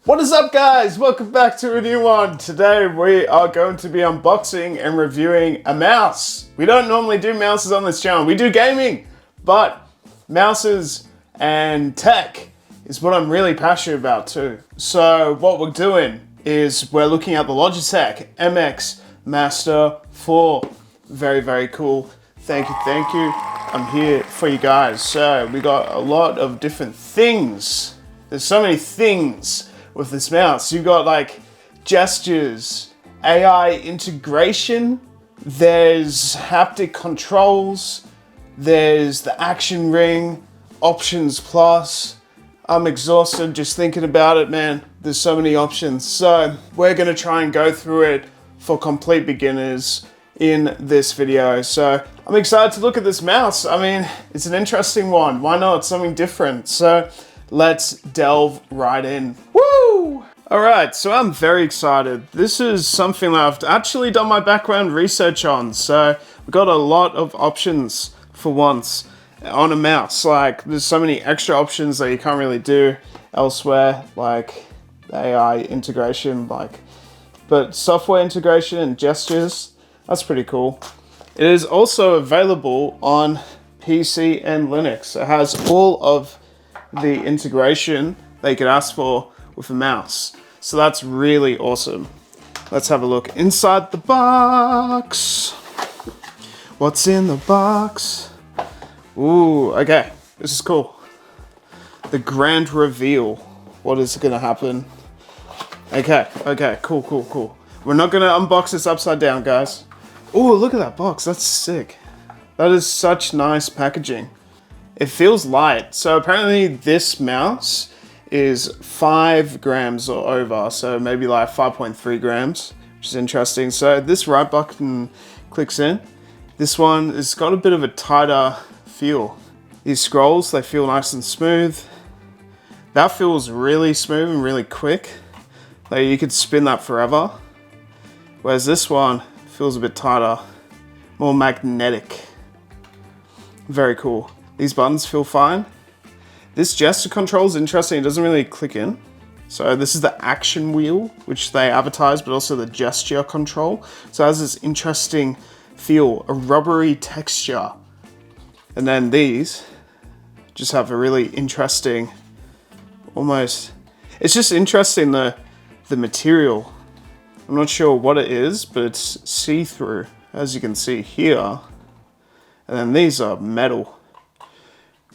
What is up, guys? Welcome back to a new one. Today we are going to be unboxing and reviewing a mouse. We don't normally do mouses on this channel. We do gaming, but mouses and tech is what I'm really passionate about too. So what we're doing is we're looking at the Logitech MX Master 4. Very, very cool. Thank you, thank you. I'm here for you guys. So we got a lot of different things. There's so many things with this mouse. You've got like gestures, AI integration, there's haptic controls, there's the action ring, options plus. I'm exhausted just thinking about it, man. There's so many options. So we're gonna try and go through it for complete beginners in this video. So I'm excited to look at this mouse. I mean, it's an interesting one. Why not? Something different. So let's delve right in. Woo! All right, so I'm very excited. This is something that I've actually done my background research on. So we've got a lot of options for once on a mouse. Like there's so many extra options that you can't really do elsewhere, like AI integration, but software integration and gestures, that's pretty cool. It is also available on PC and Linux. It has all of the integration that you could ask for with a mouse. So that's really awesome. Let's have a look inside the box. What's in the box? Ooh, okay, this is cool. The grand reveal. What is gonna happen? Okay, cool. We're not gonna unbox this upside down, guys. Ooh, look at that box, that's sick. That is such nice packaging. It feels light. So apparently this mouse is 5 grams or over. So maybe like 5.3 grams, which is interesting. So this right button clicks in. This one has got a bit of a tighter feel. These scrolls, they feel nice and smooth. That feels really smooth and really quick. Like you could spin that forever. Whereas this one feels a bit tighter, more magnetic. Very cool. These buttons feel fine. This gesture control is interesting. It doesn't really click in. So this is the action wheel, which they advertise, but also the gesture control. So it has this interesting feel, a rubbery texture. And then these just have a really interesting, almost, it's just interesting the material. I'm not sure what it is, but it's see-through, as you can see here. And then these are metal.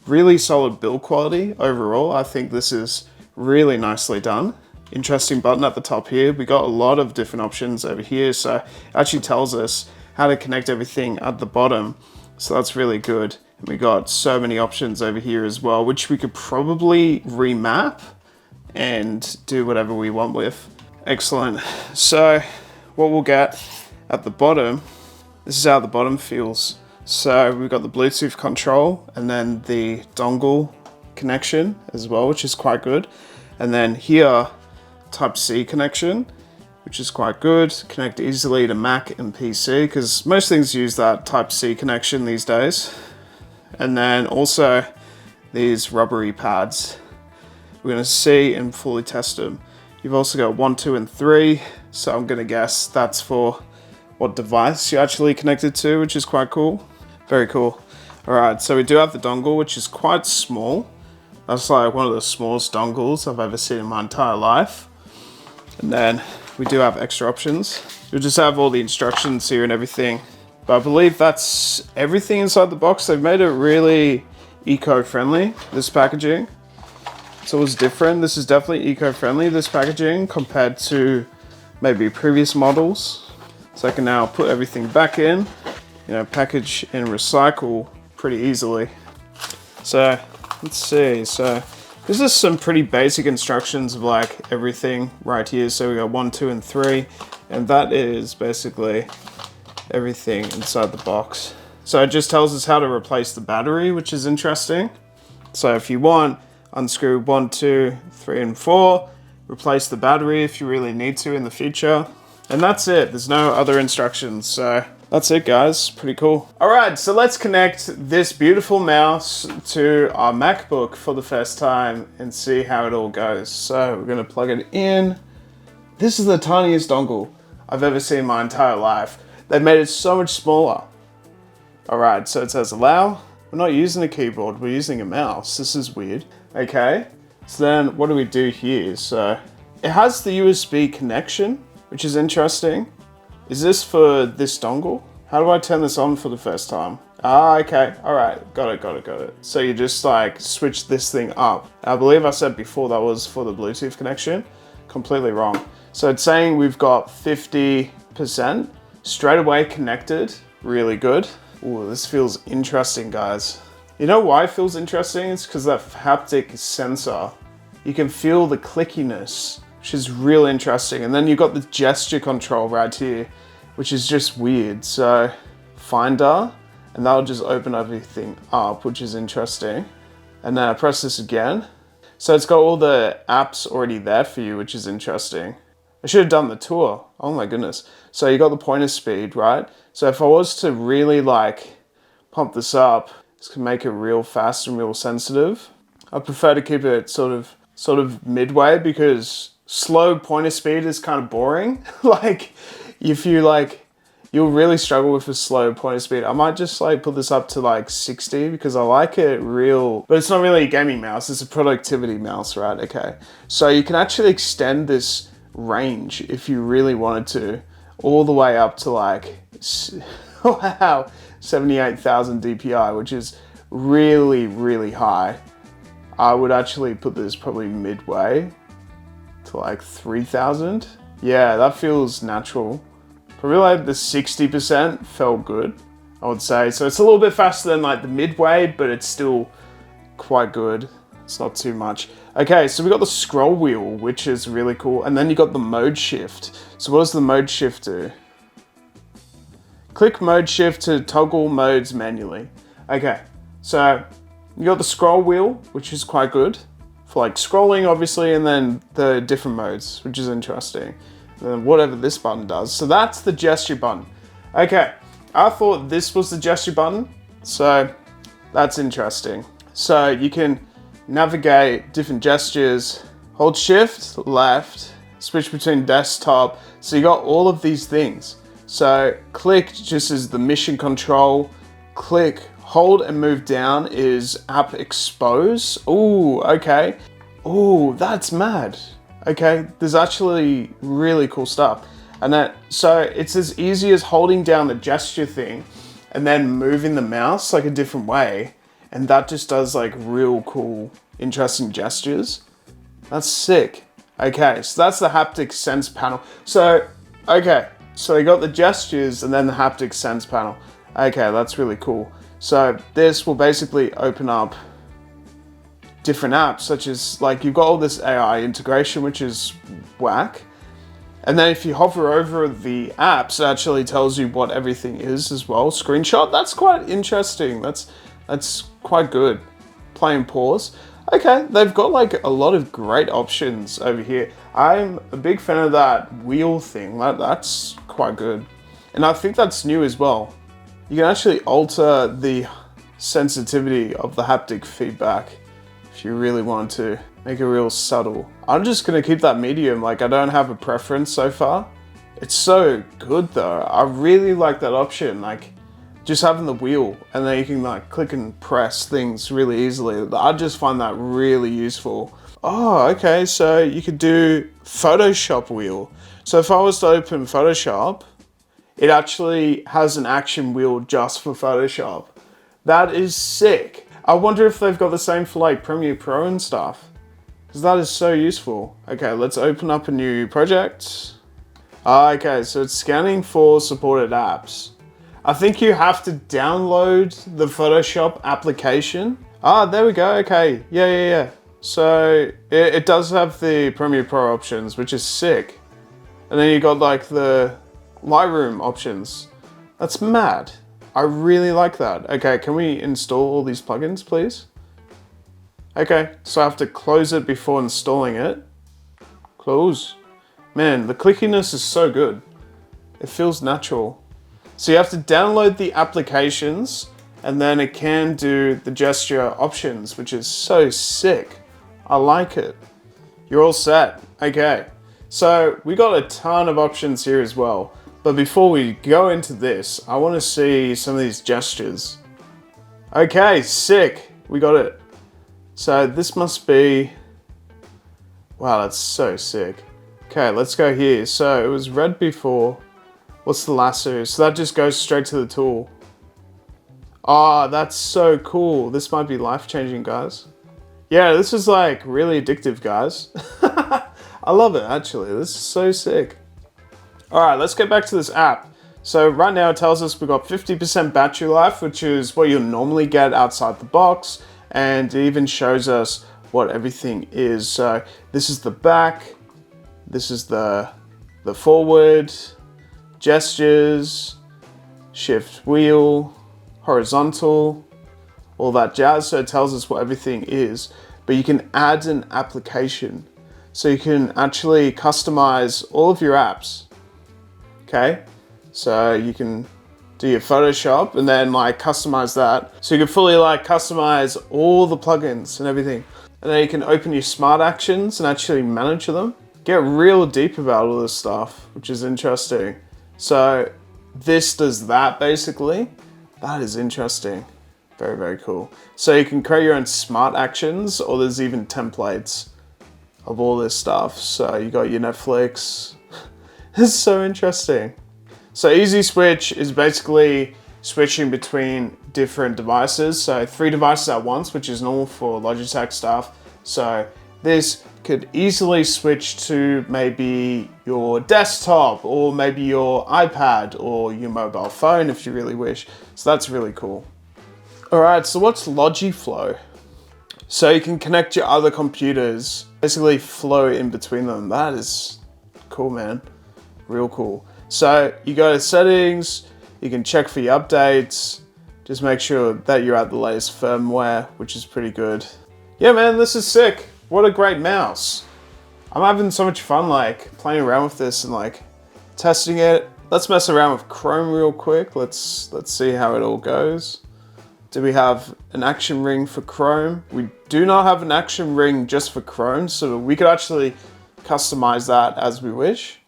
Really solid build quality overall. I think this is really nicely done. Interesting button at the top here. We got a lot of different options over here. So it actually tells us how to connect everything at the bottom. So that's really good. And we got so many options over here as well, which we could probably remap and do whatever we want with. Excellent. So what we'll get at the bottom, this is how the bottom feels. So we've got the Bluetooth control and then the dongle connection as well, which is quite good. And then here, Type-C connection, which is quite good. Connect easily to Mac and PC because most things use that Type-C connection these days. And then also these rubbery pads. We're gonna see and fully test them. You've also got 1, 2, and 3. So I'm gonna guess that's for what device you're actually connected to, which is quite cool. Very cool. All right, so we do have the dongle, which is quite small. That's like one of the smallest dongles I've ever seen in my entire life. And then we do have extra options. You'll just have all the instructions here and everything. But I believe that's everything inside the box. They've made it really eco-friendly, this packaging. It's always different. This is definitely eco-friendly, this packaging, compared to maybe previous models. So I can now put everything back in. You know, package and recycle pretty easily. So let's see. So this is some pretty basic instructions of like everything right here. So we got 1, 2, and 3, and that is basically everything inside the box. So it just tells us how to replace the battery, which is interesting. So if you want, unscrew 1, 2, 3, and 4, replace the battery if you really need to in the future. And that's it. There's no other instructions. So That's it, guys. Pretty cool. All right, so let's connect this beautiful mouse to our MacBook for the first time and see how it all goes. So we're gonna plug it in. This is the tiniest dongle I've ever seen in my entire life. They've made it so much smaller. All right, so it says allow. We're not using a keyboard, we're using a mouse. This is weird. Okay, so then what do we do here? So it has the USB connection, which is interesting. Is this for this dongle? How do I turn this on for the first time? Ah, okay, all right, got it. So you just like switch this thing up. I believe I said before that was for the Bluetooth connection. Completely wrong. So it's saying we've got 50% straight away connected, really good. Ooh, this feels interesting, guys. You know why it feels interesting? It's because that haptic sensor. You can feel the clickiness, which is real interesting. And then you've got the gesture control right here, which is just weird. So Finder, and that'll just open everything up, which is interesting. And then I press this again. So it's got all the apps already there for you, which is interesting. I should have done the tour. Oh my goodness. So you got the pointer speed, right? So if I was to really like pump this up, this can make it real fast and real sensitive. I prefer to keep it sort of midway because slow pointer speed is kind of boring. Like if you you'll really struggle with a slow pointer speed. I might just like put this up to like 60 because I like it real, but it's not really a gaming mouse. It's a productivity mouse, right? Okay. So you can actually extend this range if you really wanted to, all the way up to like, wow, 78,000 DPI, which is really, really high. I would actually put this probably midway to like 3,000. Yeah, that feels natural. Probably like the 60% felt good, I would say. So it's a little bit faster than like the midway, but it's still quite good. It's not too much. Okay, so we got the scroll wheel, which is really cool. And then you got the mode shift. So what does the mode shift do? Click mode shift to toggle modes manually. Okay, so you got the scroll wheel, which is quite good for like scrolling, obviously, and then the different modes, which is interesting. And then whatever this button does. So that's the gesture button. Okay, I thought this was the gesture button, so that's interesting. So you can navigate different gestures, hold shift, left, switch between desktop. So you got all of these things. So click just is the mission control, click, hold and move down is app expose. Ooh, okay. Ooh, that's mad. Okay, there's actually really cool stuff. And that, so it's as easy as holding down the gesture thing and then moving the mouse like a different way. And that just does like real cool, interesting gestures. That's sick. Okay, so that's the haptic sense panel. So, okay, so you got the gestures and then the haptic sense panel. Okay, that's really cool. So this will basically open up different apps, such as like you've got all this AI integration, which is whack. And then if you hover over the apps, it actually tells you what everything is as well. Screenshot, that's quite interesting. That's quite good. Play and pause. Okay, they've got like a lot of great options over here. I'm a big fan of that wheel thing. That's quite good. And I think that's new as well. You can actually alter the sensitivity of the haptic feedback if you really want to make it real subtle. I'm just gonna keep that medium. Like I don't have a preference so far. It's so good though. I really like that option. Like just having the wheel and then you can like click and press things really easily. I just find that really useful. Oh, okay, so you could do Photoshop wheel. So if I was to open Photoshop, it actually has an action wheel just for Photoshop. That is sick. I wonder if they've got the same for like Premiere Pro and stuff, because that is so useful. Okay, let's open up a new project. Okay, so it's scanning for supported apps. I think you have to download the Photoshop application. There we go. Okay, yeah. So it does have the Premiere Pro options, which is sick. And then you got like the Lightroom options. That's mad. I really like that. Okay, can we install all these plugins, please? Okay, so I have to close it before installing it. Close. Man, the clickiness is so good. It feels natural. So you have to download the applications and then it can do the gesture options, which is so sick. I like it. You're all set. Okay. So we got a ton of options here as well. But before we go into this, I want to see some of these gestures. Okay, sick. We got it. So this must be... Wow, that's so sick. Okay, let's go here. So it was red before. What's the lasso? So that just goes straight to the tool. Ah, that's so cool. This might be life-changing, guys. Yeah, this is like really addictive, guys. I love it, actually. This is so sick. All right, let's get back to this app. So right now it tells us we've got 50% battery life, which is what you'll normally get outside the box. And it even shows us what everything is. So this is the back, this is the forward, gestures, shift wheel, horizontal, all that jazz. So it tells us what everything is, but you can add an application. So you can actually customize all of your apps. Okay, so you can do your Photoshop and then like customize that. So you can fully like customize all the plugins and everything. And then you can open your smart actions and actually manage them. Get real deep about all this stuff, which is interesting. So this does that basically. That is interesting. Very, very cool. So you can create your own smart actions, or there's even templates of all this stuff. So you got your Netflix. It's so interesting. So easy switch is basically switching between different devices. So 3 devices at once, which is normal for Logitech stuff. So this could easily switch to maybe your desktop or maybe your iPad or your mobile phone if you really wish. So that's really cool. All right, so what's Logiflow? So you can connect your other computers, basically flow in between them. That is cool, man. Real cool. So you go to settings, you can check for your updates, just make sure that you're at the latest firmware, which is pretty good. Yeah, man, this is sick. What a great mouse. I'm having so much fun like playing around with this and like testing it. Let's mess around with Chrome real quick. Let's see how it all goes. Do we have an action ring for Chrome? We do not have an action ring just for Chrome, so we could actually customize that as we wish.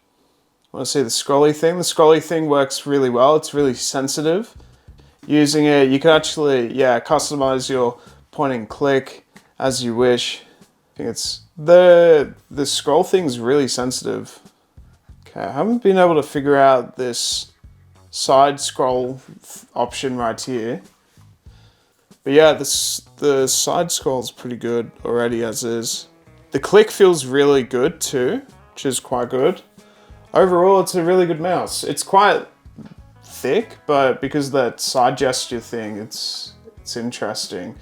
Want to see the scrolly thing? The scrolly thing works really well. It's really sensitive. Using it, you can actually, yeah, customize your point and click as you wish. I think it's the scroll thing's really sensitive. Okay, I haven't been able to figure out this side scroll option right here. But yeah, the side scroll is pretty good already as is. The click feels really good too, which is quite good. Overall, it's a really good mouse. It's quite thick, but because of that side gesture thing, it's interesting.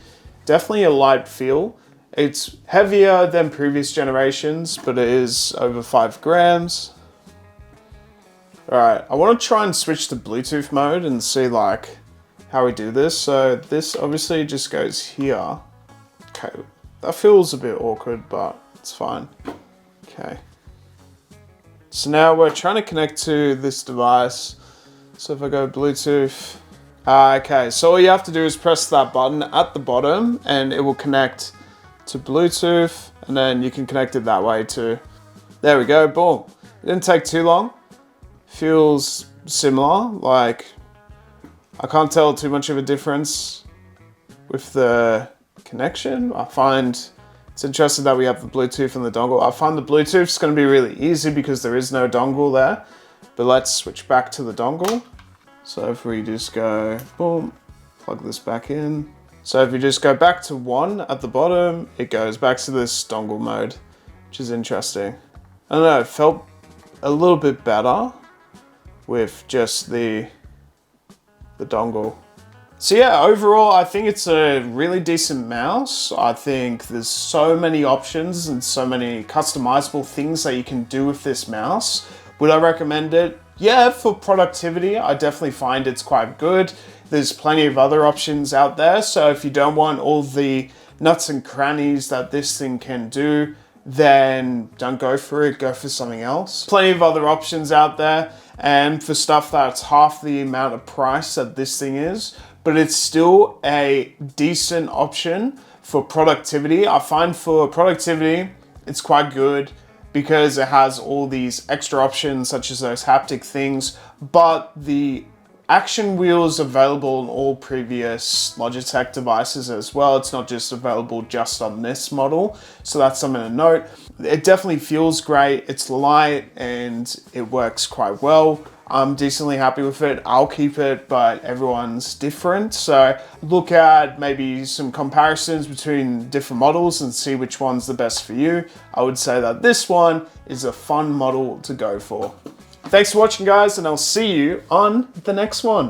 Definitely a light feel. It's heavier than previous generations, but it is over 5 grams. All right, I want to try and switch to Bluetooth mode and see like how we do this. So this obviously just goes here. Okay, that feels a bit awkward, but it's fine. Okay. So now we're trying to connect to this device. So if I go Bluetooth, okay, so all you have to do is press that button at the bottom and it will connect to Bluetooth, and then you can connect it that way too. There we go, boom. It didn't take too long. Feels similar, like I can't tell too much of a difference with the connection. I find it's interesting that we have the Bluetooth and the dongle. I find the Bluetooth is going to be really easy because there is no dongle there. But let's switch back to the dongle. So if we just go, boom, plug this back in. So if you just go back to 1 at the bottom, it goes back to this dongle mode, which is interesting. I don't know, it felt a little bit better with just the dongle. So yeah, overall, I think it's a really decent mouse. I think there's so many options and so many customizable things that you can do with this mouse. Would I recommend it? Yeah, for productivity, I definitely find it's quite good. There's plenty of other options out there. So if you don't want all the nuts and crannies that this thing can do, then don't go for it, go for something else. Plenty of other options out there. and for stuff that's half the amount of price that this thing is, but it's still a decent option for productivity. I find for productivity, it's quite good because it has all these extra options such as those haptic things, but the action wheels available on all previous Logitech devices as well. It's not just available just on this model, so that's something to note. It definitely feels great, it's light, and it works quite well. I'm decently happy with it. I'll keep it, but everyone's different. So look at maybe some comparisons between different models and see which one's the best for you. I would say that this one is a fun model to go for. Thanks for watching, guys, and I'll see you on the next one.